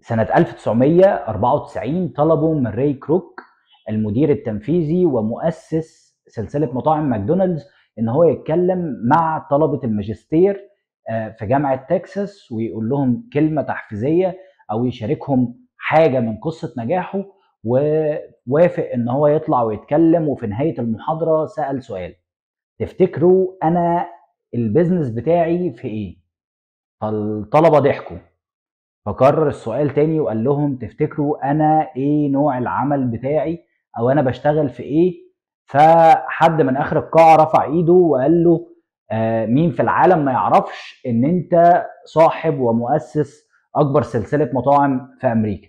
سنة 1994 طلبوا من راي كروك المدير التنفيذي ومؤسس سلسلة مطاعم ماكدونالدز إن هو يتكلم مع طلبة الماجستير في جامعة تكساس ويقول لهم كلمة تحفيزية أو يشاركهم حاجة من قصة نجاحه. ووافق إن هو يطلع ويتكلم، وفي نهاية المحاضرة سأل سؤال: تفتكروا أنا البيزنس بتاعي في إيه؟ فالطلبة ضحكوا، فكرر السؤال تاني وقال لهم: تفتكروا انا ايه نوع العمل بتاعي او انا بشتغل في ايه؟ فحد من اخر القاعة رفع ايده وقال له: مين في العالم ما يعرفش ان انت صاحب ومؤسس اكبر سلسلة مطاعم في امريكا؟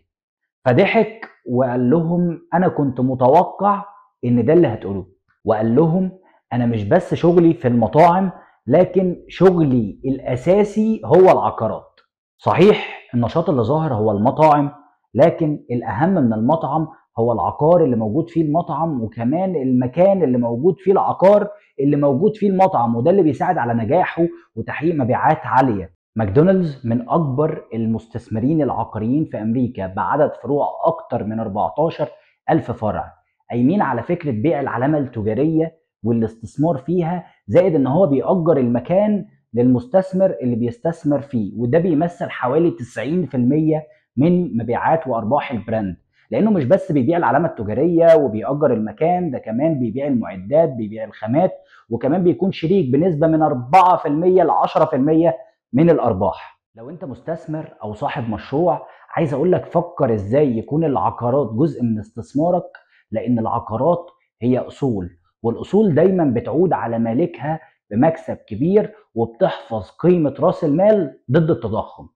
فضحك وقال لهم: انا كنت متوقع ان ده اللي هتقولوه. وقال لهم: انا مش بس شغلي في المطاعم، لكن شغلي الاساسي هو العقارات. صحيح النشاط اللي ظاهر هو المطاعم، لكن الاهم من المطعم هو العقار اللي موجود فيه المطعم، وكمان المكان اللي موجود فيه العقار اللي موجود فيه المطعم، وده اللي بيساعد على نجاحه وتحقيق مبيعات عالية. ماكدونالدز من أكبر المستثمرين العقاريين في أمريكا بعدد فروع أكتر من 14 ألف فرع، قايمين على فكرة بيع العلامة التجارية والاستثمار فيها، زائد إن هو بيأجر المكان للمستثمر اللي بيستثمر فيه، وده بيمثل حوالي 90% من مبيعات وأرباح البراند، لأنه مش بس بيبيع العلامة التجارية وبيأجر المكان، ده كمان بيبيع المعدات، بيبيع الخامات، وكمان بيكون شريك بنسبة من 4% ل 10% من الارباح. لو انت مستثمر او صاحب مشروع، عايز اقول لك فكر ازاي يكون العقارات جزء من استثمارك، لان العقارات هي اصول، والاصول دايما بتعود على مالكها بمكسب كبير، وبتحفظ قيمة راس المال ضد التضخم.